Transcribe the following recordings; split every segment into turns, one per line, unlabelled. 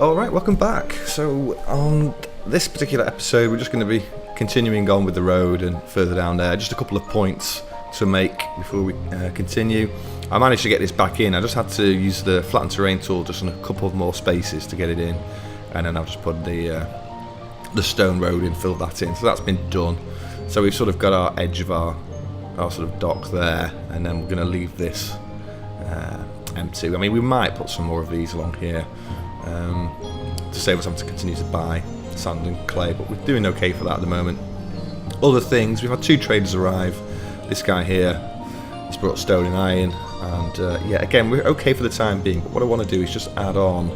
Alright, welcome back. So on this particular episode we're just going to be continuing on with the road and further down there. Just a couple of points to make before we continue. I managed to get this back in. I just had to use the flatten terrain tool just on a couple of more spaces to get it in, and then I've just put the stone road in, filled that in, so that's been done. So we've sort of got our edge of our sort of dock there, and then we're going to leave this empty. I mean, we might put some more of these along here to save us having to continue to buy sand and clay, but we're doing okay for that at the moment. Other things, we've had 2 traders arrive. This guy here has brought stone and iron, and yeah, again, we're okay for the time being, but what I want to do is just add on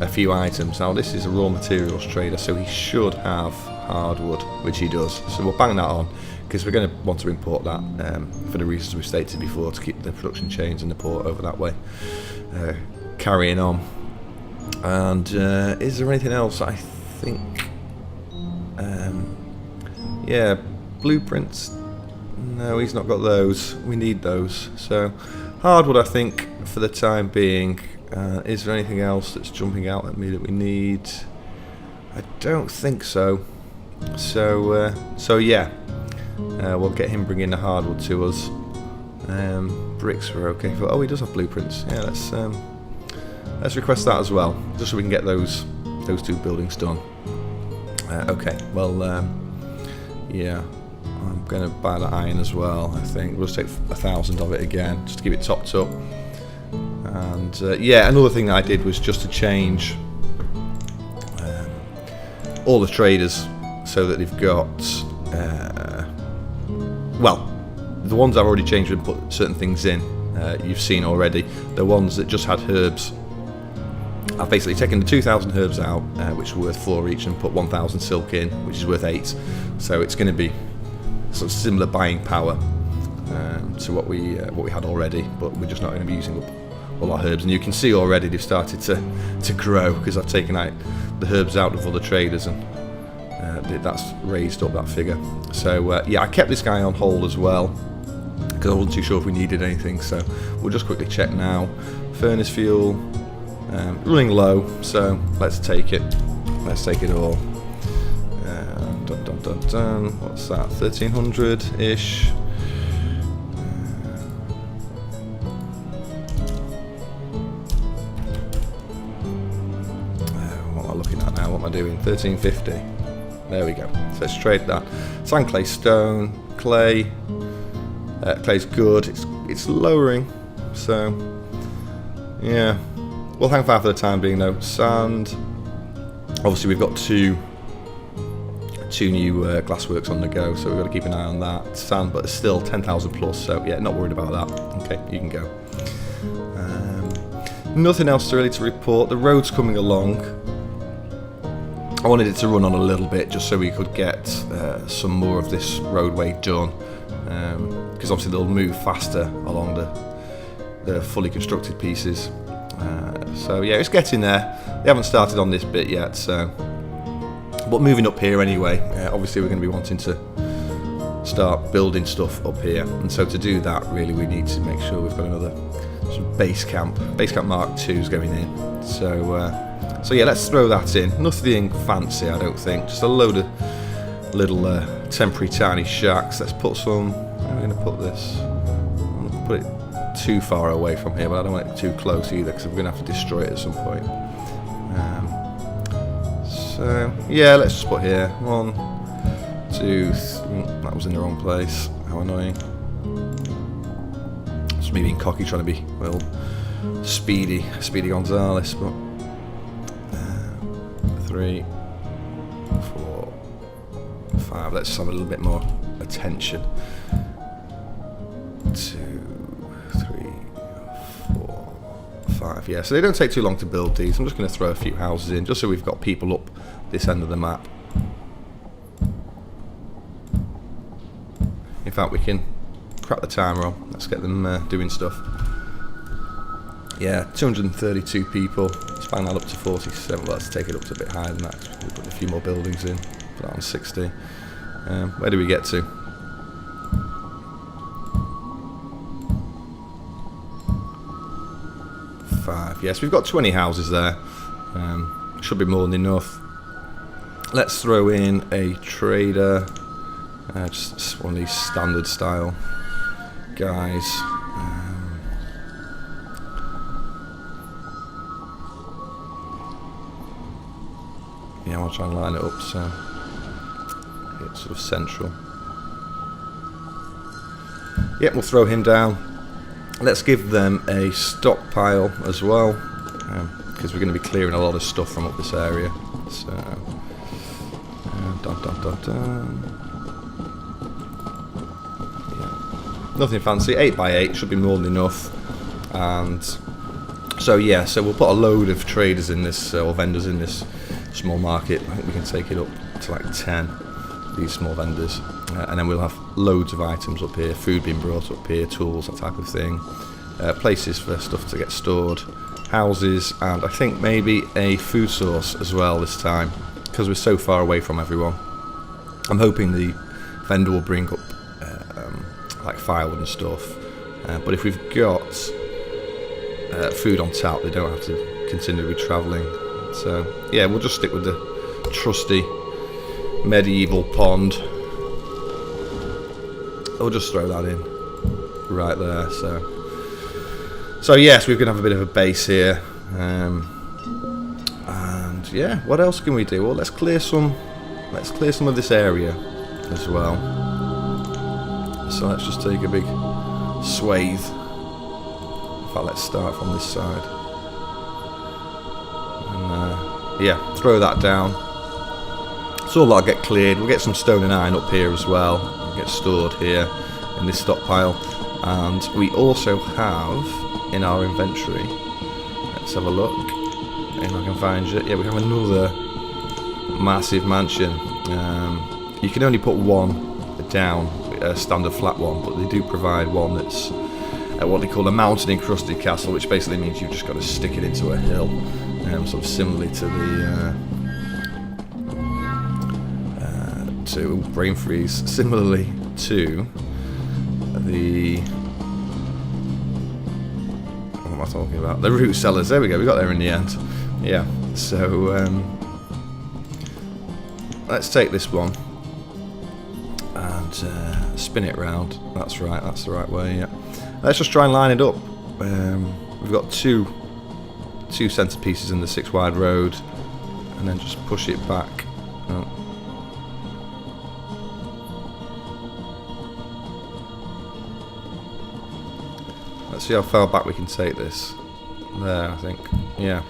a few items. Now this is a raw materials trader, so he should have hardwood, which he does, so we'll bang that on, because we're going to want to import that for the reasons we've stated before, to keep the production chains and the port over that way carrying on. And is there anything else? I think yeah, blueprints, no, he's not got those. We need those, so hardwood I think for the time being. Is there anything else that's jumping out at me that we need? I don't think so. So yeah, we'll get him bringing the hardwood to us. Bricks are okay for. Oh, he does have blueprints. Yeah, let's request that as well, just so we can get those 2 buildings done. Okay, well, yeah, I'm going to buy that iron as well. I think we'll just take 1,000 of it again, just to keep it topped up. And yeah, another thing that I did was just to change all the traders so that they've got well, the ones I've already changed and put certain things in, you've seen already. The ones that just had herbs, I've basically taken the 2,000 herbs out, which are worth 4 each, and put 1,000 silk in, which is worth 8. So it's going to be sort of similar buying power to what we had already, but we're just not going to be using up all our herbs. And you can see already they've started to grow, because I've taken out the herbs out of other traders, and that's raised up that figure. So yeah, I kept this guy on hold as well, because I wasn't too sure if we needed anything. So we'll just quickly check now. Furnace fuel, running low, so let's take it. Let's take it all. What's that? 1,300-ish. What am I looking at now? What am I doing? 1,350. There we go. So let's trade that. Sand, clay, stone, clay. Clay's good. It's lowering. So yeah, we'll hang fire for the time being though. Sand. Obviously we've got two new glassworks on the go, so we've got to keep an eye on that. Sand, but it's still 10,000 plus, so yeah, not worried about that. Okay, you can go. Nothing else really to report. The road's coming along. I wanted it to run on a little bit just so we could get some more of this roadway done, because obviously they'll move faster along the fully constructed pieces. So yeah, it's getting there. They haven't started on this bit yet, so. But moving up here anyway, obviously we're going to be wanting to start building stuff up here, and so to do that really we need to make sure we've got another sort of base camp Mark II's going in. So yeah, let's throw that in. Nothing fancy, I don't think, just a load of little temporary tiny shacks. Let's put some, where are we going to put this? I'm going to put it too far away from here, but I don't want it too close either, because we're going to have to destroy it at some point. So yeah, let's just put here 1, 2, that was in the wrong place. How annoying. It's me being cocky, trying to be, well, Speedy Gonzales, but 3, 4, 5. Let's just have a little bit more attention. 2, 3, 4, 5. Yeah, so they don't take too long to build these. I'm just going to throw a few houses in, just so we've got people up this end of the map. In fact, we can crack the timer on. Let's get them doing stuff. Yeah, 232 people. Let's bang that up to 47. Well, let's take it up to a bit higher than that. We'll put a few more buildings in. Put that on 60. Where do we get to? 5. Yes, we've got 20 houses there. Should be more than enough. Let's throw in a trader. Just one of these standard style guys. Yeah, I'll try and line it up so it's sort of central. Yep, we'll throw him down. Let's give them a stockpile as well, because we're going to be clearing a lot of stuff from up this area. So, yeah. Nothing fancy. 8x8 should be more than enough. And so yeah, so we'll put a load of traders in this, or vendors in this small market. I think we can take it up to like 10. These small vendors, and then we'll have loads of items up here, food being brought up here, tools, that type of thing, places for stuff to get stored, houses, and I think maybe a food source as well this time, because we're so far away from everyone. I'm hoping the vendor will bring up like firewood and stuff, but if we've got food on tap, they don't have to continue to be travelling. So yeah, we'll just stick with the trusty medieval pond. I'll just throw that in right there. So yes, we're gonna have a bit of a base here, and yeah, what else can we do? Well, let's clear some of this area as well. So let's just take a big swathe. In fact, let's start from this side, and yeah, throw that down. So all that'll get cleared. We'll get some stone and iron up here as well. It'll get stored here in this stockpile. And we also have in our inventory, let's have a look if I can find it. Yeah, we have another massive mansion. You can only put one down, a standard flat one, but they do provide one that's what they call a mountain encrusted castle, which basically means you've just got to stick it into a hill, sort of similarly to the brain freeze, similarly to the, what am I talking about? The root cellars. There we go. We got there in the end. Yeah. So let's take this one and spin it round. That's right. That's the right way. Yeah. Let's just try and line it up. We've got two centerpieces in the 6 wide road, and then just push it back. Let's see how far back we can take this. There, I think. Yeah.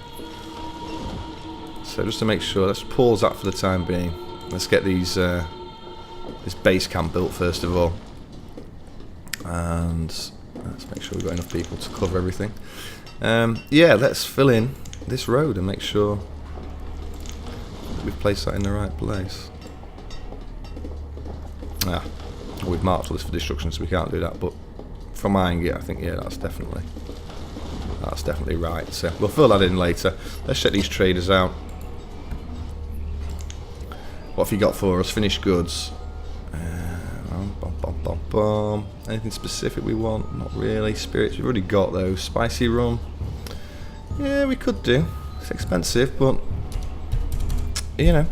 So just to make sure, let's pause that for the time being. Let's get these this base camp built first of all, and let's make sure we've got enough people to cover everything. Yeah, let's fill in this road and make sure we've placed that in the right place. We've marked all this for destruction, so we can't do that, but from eyeing it, I think, yeah, that's definitely right. So we'll fill that in later. Let's check these traders out. What have you got for us? Finished goods. Anything specific we want? Not really. Spirits, we've already got those. Spicy rum. Yeah, we could do. It's expensive, but you know,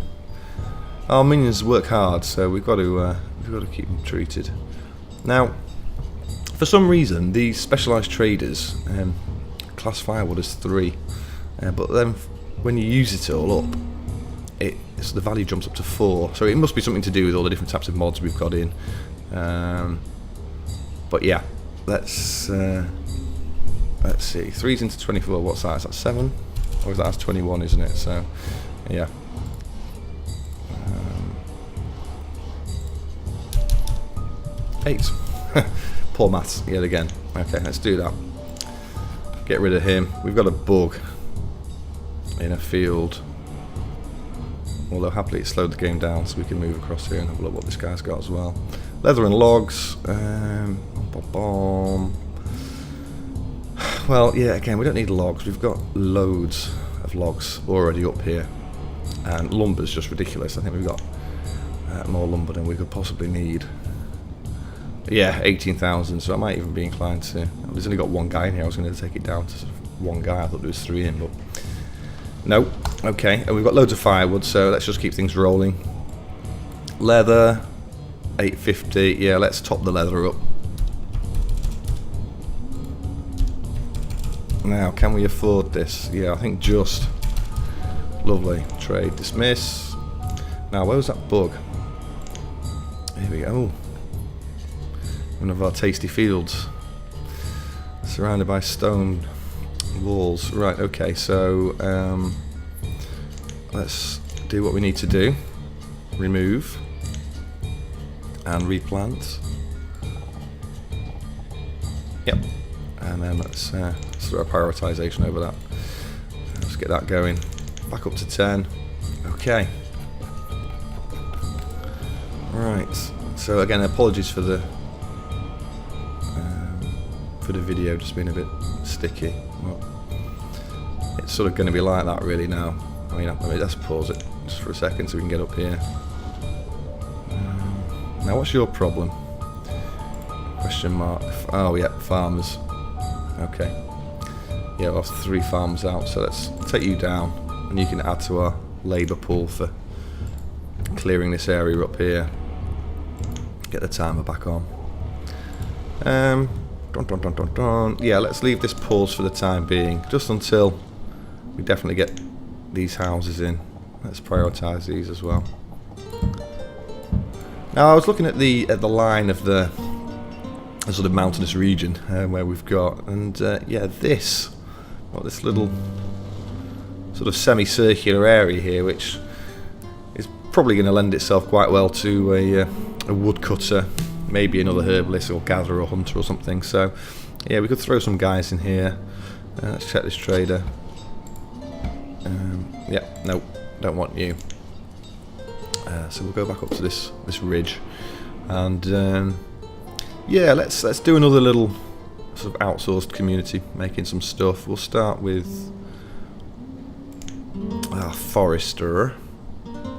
our minions work hard, so we've got to keep them treated. Now, for some reason, these specialised traders class firewood as 3, but then when you use it all up, the value jumps up to 4. So it must be something to do with all the different types of mods we've got in. But yeah, let's see. 3's into 24. What's that? Is that 7? Or is that 21? Isn't it? So yeah. 8. Poor maths yet again. Okay, let's do that. Get rid of him. We've got a bug in a field. Although happily it slowed the game down, so we can move across here and have a look what this guy's got as well. Leather and logs. Well, yeah, again, we don't need logs. We've got loads of logs already up here. And lumber's just ridiculous. I think we've got more lumber than we could possibly need. Yeah, 18,000, so I might even be inclined to... There's only got one guy in here. I was going to take it down to one guy. I thought there was 3 in, but no. Okay, and we've got loads of firewood, so let's just keep things rolling. Leather, 850. Yeah, let's top the leather up. Now, can we afford this? Yeah, I think just. Lovely. Trade, dismiss. Now, where was that bug? Here we go. One of our tasty fields. Surrounded by stone walls. Right, okay, so let's do what we need to do. Remove. And replant. Yep. And then let's throw a prioritization over that. Let's get that going. Back up to 10. Okay. Right. So again, apologies for the video just being a bit sticky. Well, it's sort of going to be like that really now. I mean, let's pause it just for a second so we can get up here. Now, what's your problem? Question mark. Oh yeah, farmers. Okay. Yeah, we'll have 3 farms out, so let's take you down, and you can add to our labour pool for clearing this area up here. Get the timer back on. Yeah, let's leave this pause for the time being, just until we definitely get these houses in. Let's prioritise these as well. Now, I was looking at the line of the sort of mountainous region where we've got, and yeah, this little sort of semicircular area here, which is probably going to lend itself quite well to a woodcutter, maybe another herbalist or gatherer or hunter or something. So yeah, we could throw some guys in here. Let's check this trader. Yeah, no, don't want you. So we'll go back up to this ridge, and yeah, let's do another little sort of outsourced community, making some stuff. We'll start with forester.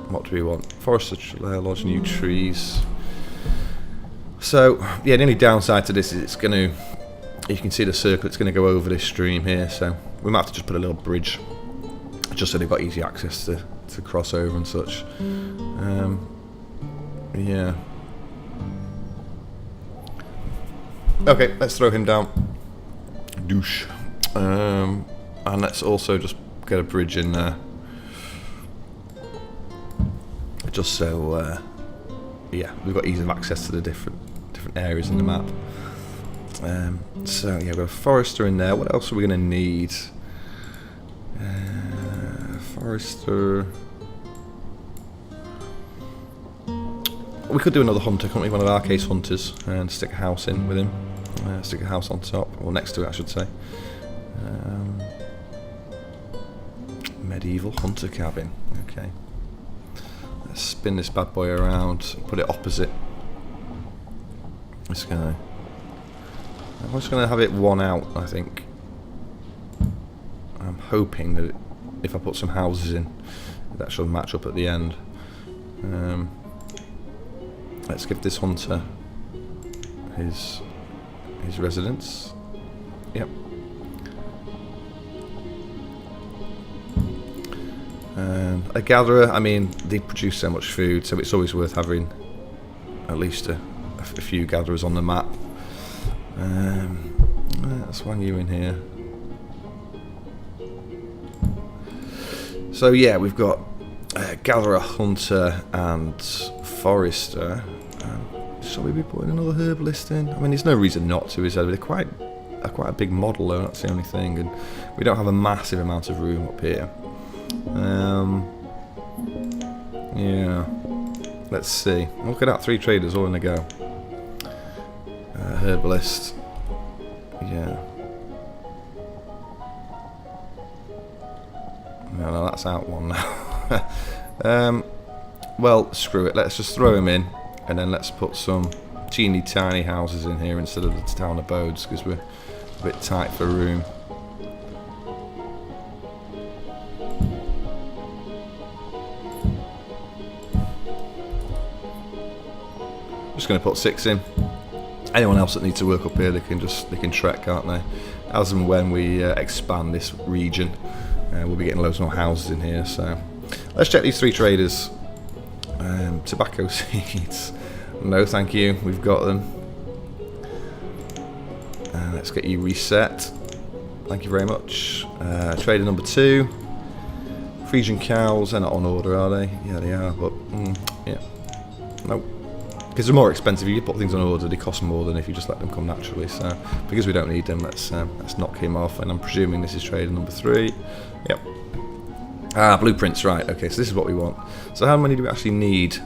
What do we want? Forester lodge new trees. So yeah, the only downside to this is it's going to, you can see the circle, it's going to go over this stream here, so we might have to just put a little bridge just so they've got easy access to cross over and such. Yeah. Okay, let's throw him down. Douche. And let's also just get a bridge in there. Just so, yeah, we've got ease of access to the different areas in the map. So yeah, we've got a forester in there. What else are we going to need? Forester. We could do another hunter, couldn't we? One of our case hunters, and stick a house in with him. Stick a house on top, or next to it, I should say. Medieval hunter cabin. Okay. Let's spin this bad boy around, put it opposite this guy. I'm just going to have it one out, I think. I'm hoping that if I put some houses in, that should match up at the end. Let's give this hunter his residence. Yep. A gatherer, I mean, they produce so much food, so it's always worth having at least a few gatherers on the map. Let's swing you in here. So yeah, we've got gatherer, hunter, and forester. Shall we be putting another herbalist in? I mean, there's no reason not to, is there? They're quite a big model, though. That's the only thing, and we don't have a massive amount of room up here. Yeah. Let's see. Look at that, 3 traders all in a go. Herbalist. Yeah. No, that's out one now. Well, screw it. Let's just throw him in, and then let's put some teeny tiny houses in here instead of the town abodes, because we're a bit tight for room. Just going to put 6 in. Anyone else that needs to work up here, they can trek, can't they? as and when we expand this region, we'll be getting loads more houses in here. So let's check these 3 traders. Tobacco seeds, no thank you, we've got them. Let's get you reset, thank you very much. Trader number 2, Frisian cows, they're not on order, are they? Yeah, they are, but yeah, nope. Because they're more expensive. If you put things on order, they cost more than if you just let them come naturally. So because we don't need them, let's knock him off. And I'm presuming this is trader number 3. Yep. Blueprints, right. Okay, so this is what we want. So how many do we actually need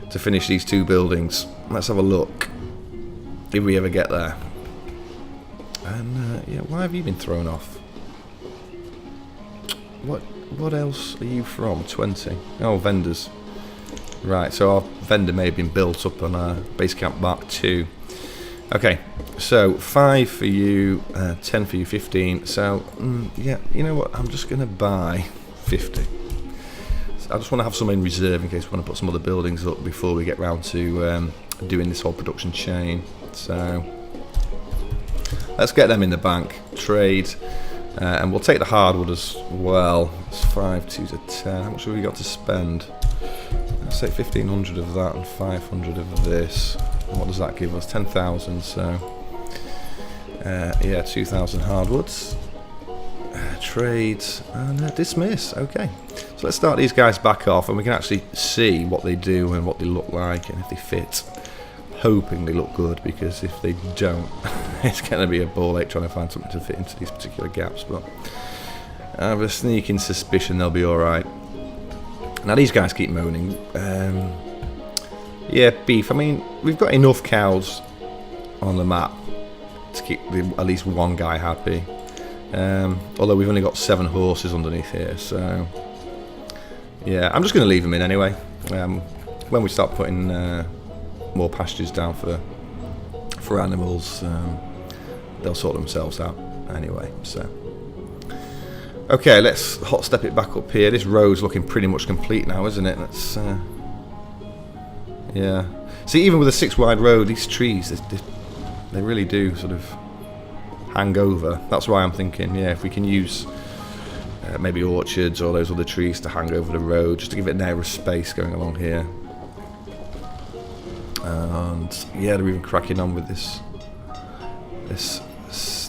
to finish these 2 buildings? Let's have a look, if we ever get there. And yeah, why have you been thrown off? What else are you from? 20. Oh, vendors. Right, so our vendor may have been built up on our base camp Mark 2. Okay, so 5 for you, 10 for you, 15. So yeah, you know what? I'm just gonna buy 50. So I just want to have some in reserve in case we want to put some other buildings up before we get round to doing this whole production chain. So let's get them in the bank. Trade, and we'll take the hardwood as well. It's 5, 2 to 10. How much have we got to spend? Let's say 1,500 of that and 500 of this. What does that give us? 10,000. So yeah, 2,000 hardwoods. Trade and dismiss. Okay, so let's start these guys back off, and we can actually see what they do and what they look like and if they fit. Hoping they look good, because if they don't, it's going to be a ball ache trying to find something to fit into these particular gaps. But I have a sneaking suspicion they'll be all right. Now these guys keep moaning. Yeah, beef. I mean, we've got enough cows on the map to keep at least one guy happy. Although we've only got 7 horses underneath here, so yeah, I'm just going to leave them in anyway. When we start putting more pastures down for animals, they'll sort themselves out anyway. So okay, let's hot step it back up here. This road's looking pretty much complete now, isn't it? Let's yeah. See, even with a 6 wide road, these trees, they really do sort of hang over. That's why I'm thinking, yeah, if we can use maybe orchards or those other trees to hang over the road, just to give it an air of space going along here. And yeah, they're even cracking on with this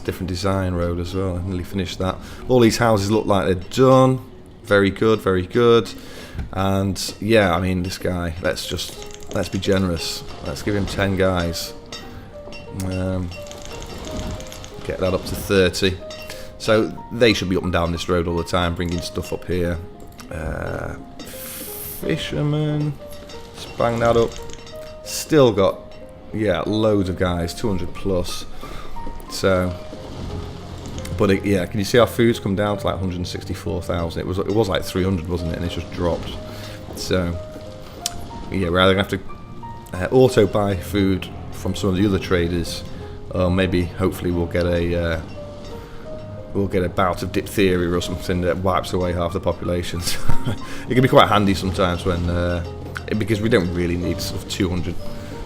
different design road as well. I've nearly finished that. All these houses look like they're done. Very good, very good. And yeah, I mean, this guy, let's be generous. Let's give him 10 guys. Get that up to 30. So they should be up and down this road all the time, bringing stuff up here. Fisherman, let's bang that up. Still got, yeah, loads of guys, 200 plus. So, but yeah, can you see our food's come down to like 164,000? It was like 300, wasn't it? And it's just dropped. So yeah, we're either gonna have to auto buy food from some of the other traders, or maybe hopefully we'll get a bout of diphtheria or something that wipes away half the population. It can be quite handy sometimes when because we don't really need sort of 200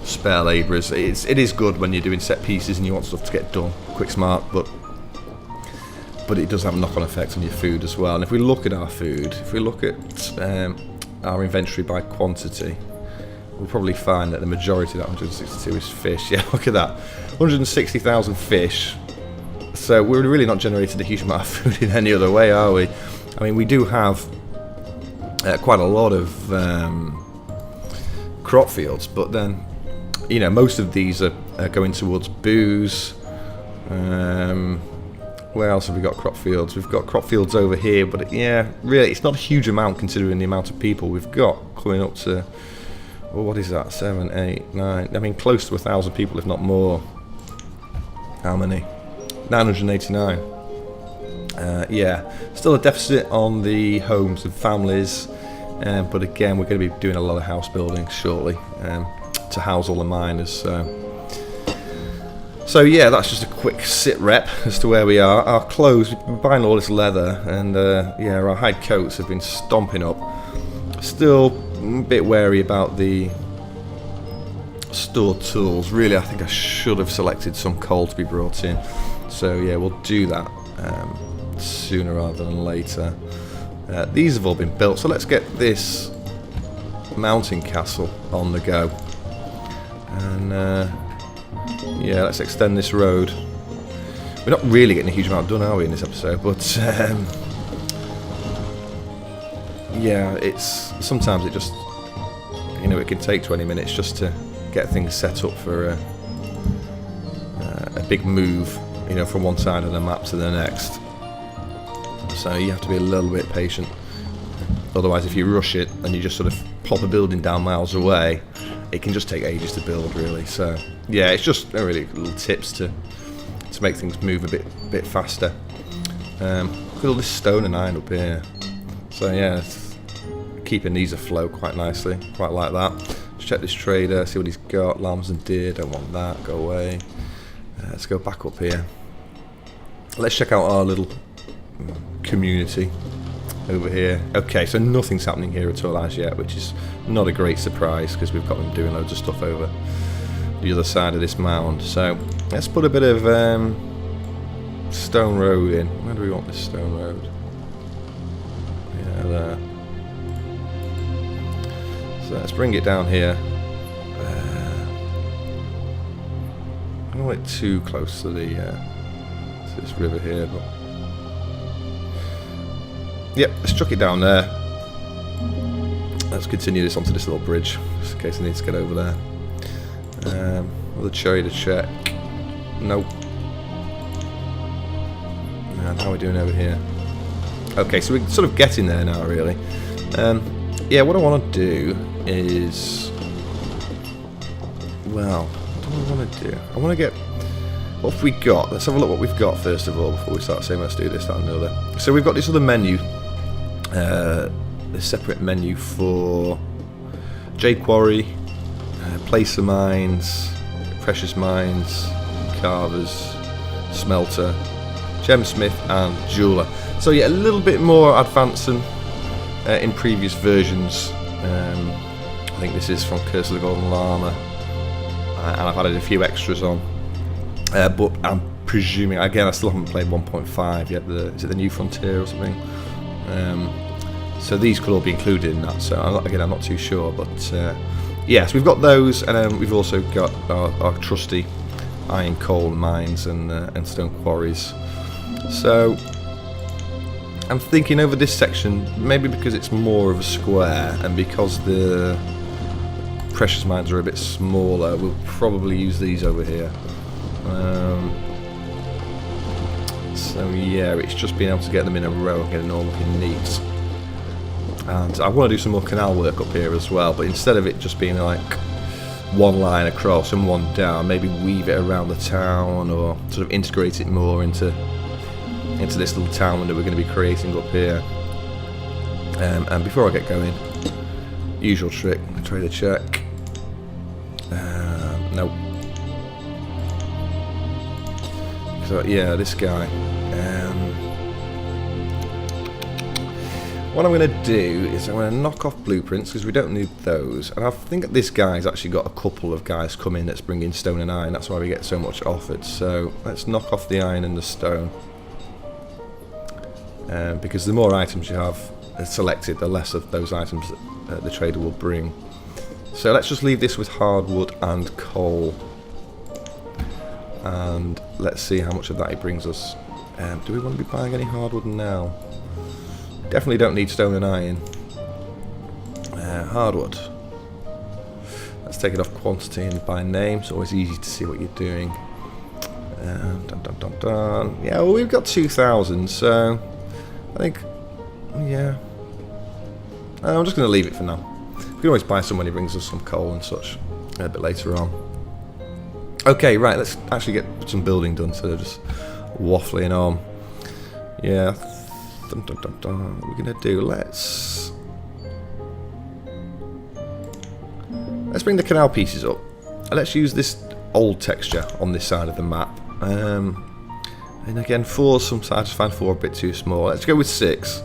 spare labourers. It is good when you're doing set pieces and you want stuff to get done quick, smart, but it does have a knock-on effect on your food as well. And if we look at our food, if we look at our inventory by quantity, we'll probably find that the majority of that 162 is fish. Yeah, look at that, 160,000 fish. So we're really not generating a huge amount of food in any other way, are we? I mean, we do have quite a lot of crop fields, but then, you know, most of these are going towards booze. Where else have we got crop fields? We've got crop fields over here, but yeah, really, it's not a huge amount considering the amount of people we've got coming up to. Well, what is that? 7, 8, 9. I mean, close to 1,000 people, if not more. How many? 989. Yeah, still a deficit on the homes and families, but again, we're going to be doing a lot of house building shortly to house all the miners. So yeah, that's just a quick sit rep as to where we are. Our clothes, we've been buying all this leather, and yeah, our hide coats have been stomping up. Still a bit wary about the stored tools. Really, I think I should have selected some coal to be brought in. So yeah, we'll do that sooner rather than later. These have all been built, so let's get this mountain castle on the go. And yeah, let's extend this road. We're not really getting a huge amount done, are we, in this episode? But yeah, it's sometimes it just, you know, it can take 20 minutes just to get things set up for a big move, you know, from one side of the map to the next. So you have to be a little bit patient. Otherwise, if you rush it and you just sort of pop a building down miles away, it can just take ages to build, really. So yeah, it's just really little tips to make things move a bit faster. Look at all this stone and iron up here. So yeah, it's keeping these afloat quite nicely. Quite like that. Let's check this trader, see what he's got. Llamas and deer, don't want that. Go away. Let's go back up here. Let's check out our little community over here. Okay, so nothing's happening here at all as yet, which is not a great surprise because we've got them doing loads of stuff over the other side of this mound. So let's put a bit of stone road in. Where do we want this stone road? Yeah, there. So let's bring it down here. I don't want it too close to the to this river here, but yep, let's chuck it down there. Let's continue this onto this little bridge, just in case I need to get over there. Another cherry to check. Nope. And how are we doing over here? Okay, so we're sort of getting there now, really. Yeah, what I want to do is, well, what do I want to do? I want to get, what have we got? Let's have a look what we've got first of all before we start saying let's do this, that and the other. So we've got this other menu, this separate menu for Jade Quarry, Placer Mines, Precious Mines, Carvers, Smelter, Gemsmith and Jeweler. So yeah, a little bit more advanced than in previous versions. I think this is from Curse of the Golden Llama, and I've added a few extras on. But I'm presuming, again, I still haven't played 1.5 yet. Is it the New Frontier or something? So these could all be included in that. So I'm not too sure, but yes, we've got those, and then we've also got our trusty iron coal mines and stone quarries. So I'm thinking over this section, maybe because it's more of a square and because the precious mines are a bit smaller, we'll probably use these over here. So yeah, it's just being able to get them in a row and get it all looking neat. And I want to do some more canal work up here as well, but instead of it just being like one line across and one down, maybe weave it around the town or sort of integrate it more into this little town that we're going to be creating up here. And before I get going, usual trick, trader check. Nope. So yeah, this guy. What I'm going to do is I'm going to knock off blueprints because we don't need those. And I think this guy's actually got a couple of guys come in that's bringing stone and iron. That's why we get so much offered. So let's knock off the iron and the stone. Because the more items you have selected, the less of those items that the trader will bring. So let's just leave this with hardwood and coal. And let's see how much of that it brings us. Do we want to be buying any hardwood now? Definitely don't need stone and iron. Hardwood. Let's take it off quantity and by name. It's always easy to see what you're doing. Yeah, well, we've got 2,000, so I think, yeah. I'm just going to leave it for now. We can always buy some when he brings us some coal and such a bit later on. Okay, right, let's actually get some building done instead of just waffling on. Yeah. What are we going to do? Let's bring the canal pieces up. Let's use this old texture on this side of the map. And again, 4, I just find 4 a bit too small. Let's go with 6.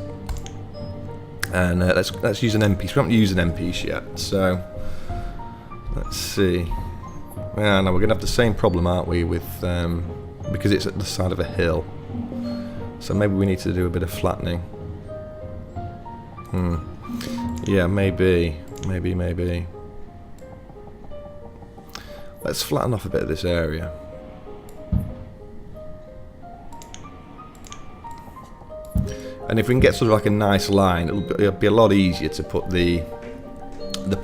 And let's use an M piece. We haven't used an M piece yet, so let's see. Yeah, no, we're going to have the same problem, aren't we, with because it's at the side of a hill. So maybe we need to do a bit of flattening. Yeah, maybe. Let's flatten off a bit of this area. And if we can get sort of like a nice line, it'll be a lot easier to put the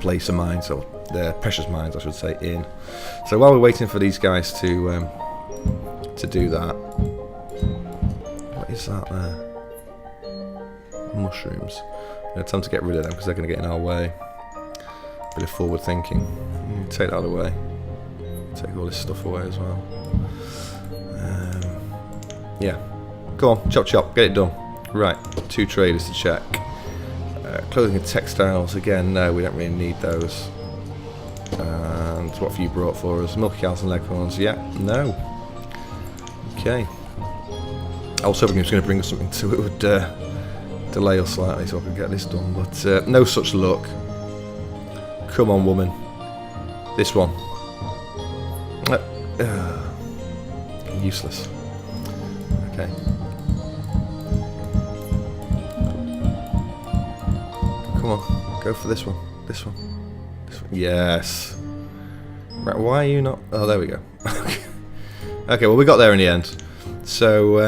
placer mines, or the precious mines I should say, in. So while we're waiting for these guys to do that, what is that there? Mushrooms. It's time to get rid of them because they're going to get in our way. Bit of forward thinking. Take that away. Take all this stuff away as well. Yeah. Go on, chop chop, get it done. Right, 2 traders to check. Clothing and textiles, again, no, we don't really need those. And what have you brought for us? Milky cows and leghorns, yeah, no. Okay. I was hoping he was going to bring us something to it would delay us slightly so I could get this done, but no such luck. Come on, woman. This one. Useless. Okay. Come on, go for this one. This one. This one. Yes. Right, why are you not... Oh, there we go. Okay, well, we got there in the end. So,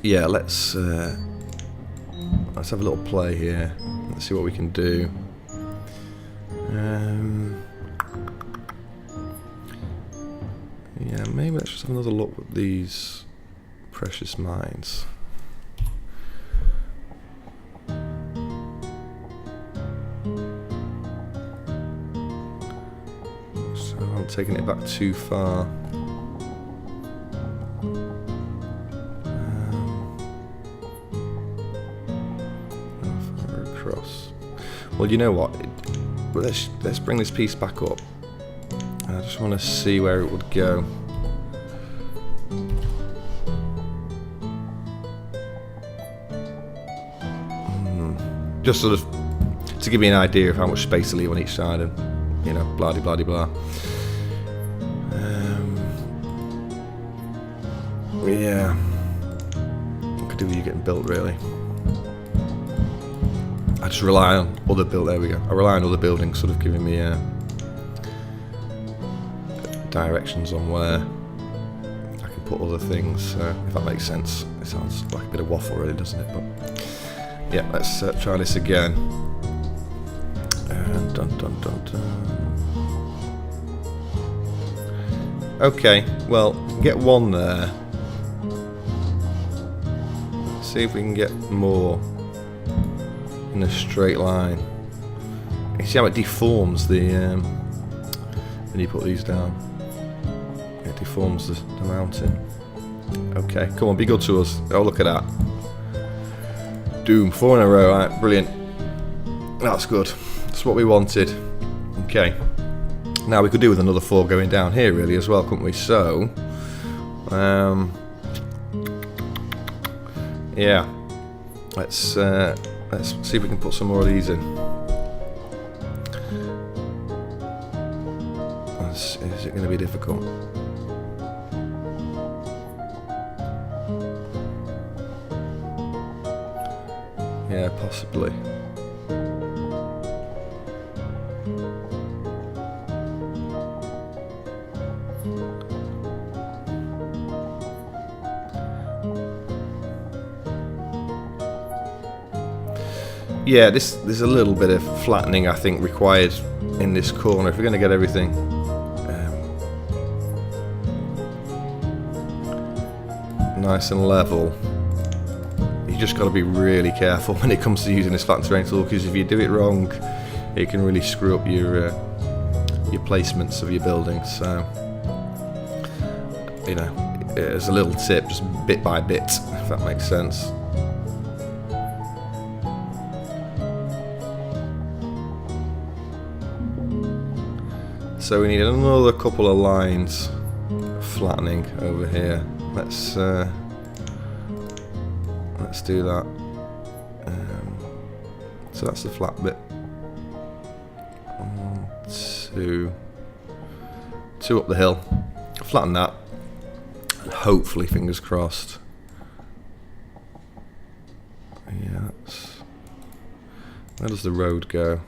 yeah, let's have a little play here. Let's see what we can do. Yeah, maybe let's just have another look at these precious mines. So I'm taking it back too far. Across. Well, you know what? Let's bring this piece back up. I just want to see where it would go. Just sort of to give me an idea of how much space to leave on each side, and you know, blah de blah de blah. Yeah, I could do with you getting built, really. I just rely on other There we go. I rely on other buildings, sort of giving me directions on where I can put other things. If that makes sense. It sounds like a bit of waffle, really, doesn't it? But yeah, let's try this again. Dun, dun, dun, dun. Okay, well, get one there. See if we can get more in a straight line. You see how it deforms the when you put these down. It deforms the mountain. Okay, come on, be good to us. Oh, look at that. Doom, 4 in a row, right, brilliant. That's good. That's what we wanted. Okay. Now we could do with another 4 going down here really as well, couldn't we? So yeah. Let's see if we can put some more of these in. Is it going to be difficult? Yeah, possibly. Yeah, there's a little bit of flattening, I think, required in this corner if we're going to get everything nice and level. You just got to be really careful when it comes to using this flatten terrain tool, because if you do it wrong, it can really screw up your placements of your buildings. So, you know, as a little tip, just bit by bit, if that makes sense. So we need another couple of lines flattening over here. Let's do that. So that's the flat bit. 1, 2 up the hill. Flatten that. And hopefully, fingers crossed. Yeah, where does the road go?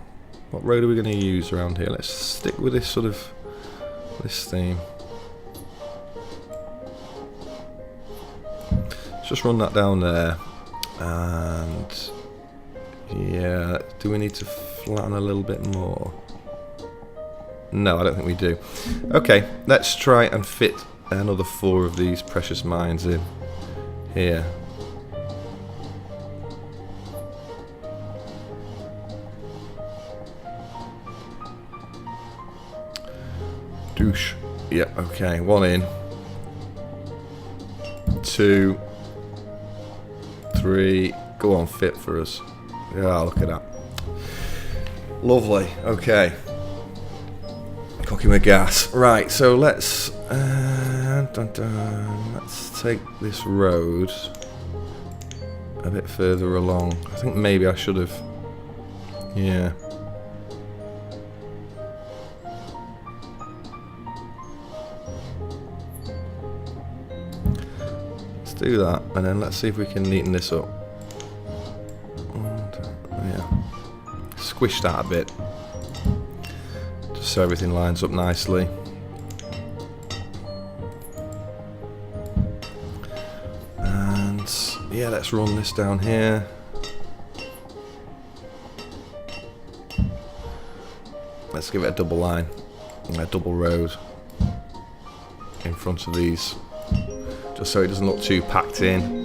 What road are we going to use around here? Let's stick with this sort of this theme. Let's just run that down there, and yeah, do we need to flatten a little bit more? No, I don't think we do. Okay, let's try and fit another 4 of these precious mines in here. Douche. Yeah, okay, 1 in. 2, 3, go on, fit for us. Yeah, look at that. Lovely, okay. Cocking my gas. Right, so let's let's take this road a bit further along. I think maybe I should have. Yeah. Let's do that, and then let's see if we can neaten this up. Yeah. Squish that a bit, just so everything lines up nicely. And yeah, let's run this down here. Let's give it a double line, a double road in front of these, just so it doesn't look too packed in.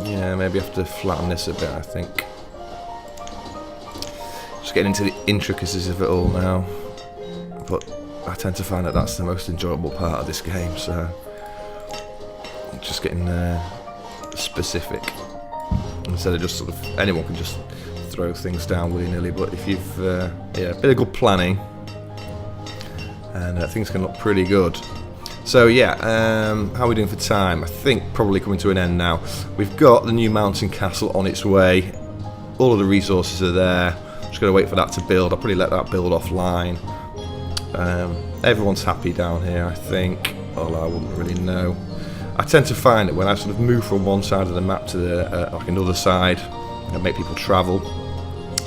Yeah, maybe I have to flatten this a bit, I think. Just getting into the intricacies of it all now, but I tend to find that that's the most enjoyable part of this game, so just getting specific instead of just sort of anyone can just throw things down willy-nilly. But if you've yeah, a bit of good planning, and things can look pretty good. So yeah, how are we doing for time? I think probably coming to an end now. We've got the new mountain castle on its way. All of the resources are there. Just got to wait for that to build. I'll probably let that build offline. Everyone's happy down here, I think. Although I wouldn't really know. I tend to find that when I sort of move from one side of the map to the like another side, and make people travel,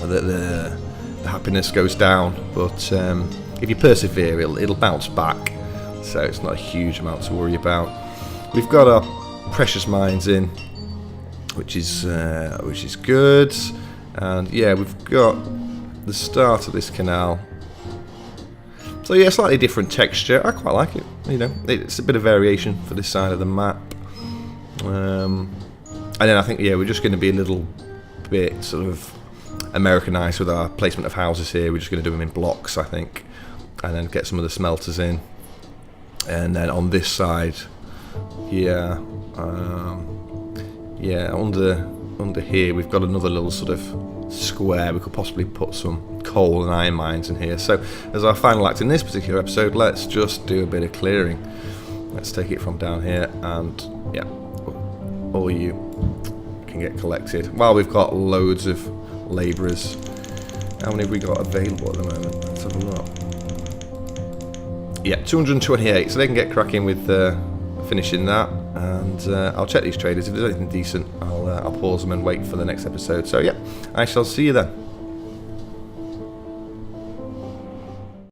that the happiness goes down. But if you persevere, it'll bounce back. So it's not a huge amount to worry about. We've got our precious mines in, which is good, and yeah, we've got the start of this canal. So yeah, slightly different texture. I quite like it. You know, it's a bit of variation for this side of the map. And then I think yeah, we're just going to be a little bit sort of Americanized with our placement of houses here. We're just going to do them in blocks, I think, and then get some of the smelters in. And then on this side, yeah, yeah, under here we've got another little sort of square. We could possibly put some coal and iron mines in here. So as our final act in this particular episode, let's just do a bit of clearing. Let's take it from down here, and yeah, all you can get collected. While we've got loads of labourers. How many have we got available at the moment? Let's have a look. Yeah, 228, so they can get cracking with finishing that, and I'll check these traders. If there's anything decent, I'll pause them and wait for the next episode. So yeah, I shall see you then.